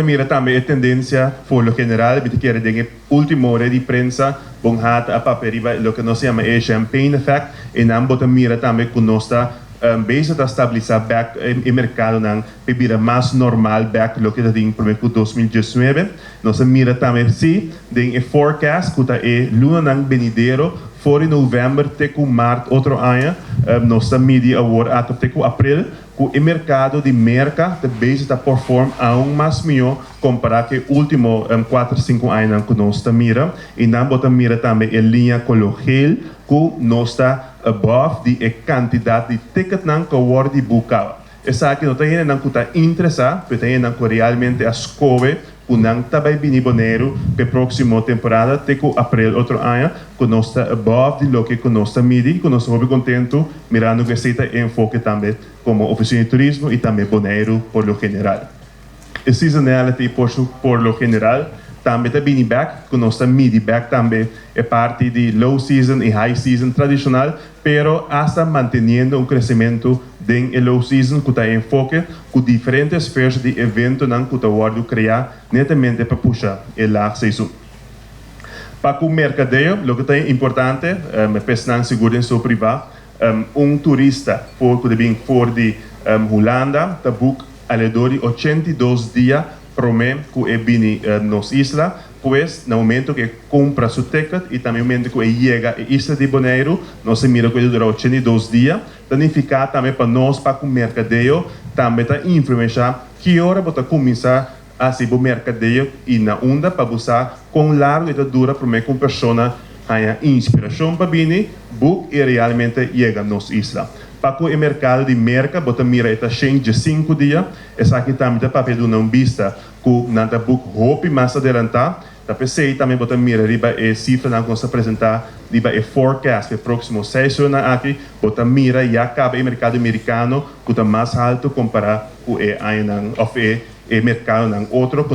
Mira também a tendência, por lo general, me quiere de última hora de prensa, bom hat a paperiva, lo que nos chama é champagne effect, e não bota mira também que nós está bezig a estabilizar back em mercado na bebida mais normal back lo que está em primeiro 2019. Nós mira também sim, tem forecast que está é luna nang venidero, for em novembro até com março outro ano, nós media award até com abril. Que o mercado de merca também está perform aún mais melhor comparado com o último 4, 5 anos que nós estamos mira. E nós estamos mira também a linha cologel que nós está above de quantidade de ticket que o de bucava. Essa aqui não tem nada que está interessado, mas tem nada que realmente a escobe que não está bem boneiro para a próxima temporada, até que abril outro ano, que nós está above de lo que nós está medindo, que nós estamos muito contentos, mirando que se está enfoque também como oficina de turismo e também boneiro por lo general. A seasonality por lo general, também está bem back, que nós está midi back também é parte de low season e high season tradicional, pero hasta manteniendo crescimento em low season que está enfoque com diferentes feiras de evento que está guardo criar netamente para puxar a la season. Para o mercadeio, o que é importante, pensando em segurança privada, turista que vem for de Holanda, está book alrededor de 82 dias promedio que é bem nos isla, pues no momento que compra su ticket e também no momento que chega a Isla de Bonaire, nós mira que dura 82 dias, significa também para nós, para o mercadeio, também está influenciar que hora você começar a ser o mercadeio e na onda para buscar com largo e dura para que uma pessoa tenha inspiração para vir, book e realmente chega a nossa isla. Para o mercado de merca, você mira está cheio de 5 dias, essa aqui também está para pedir uma vista que não está book hope mais adelantado. Da PC também bota mira riba e cifra não consegue apresentar riba e forecast para próximo 6 anos aqui bota mira e acaba o mercado americano que está mais alto comparado com o mercado não outro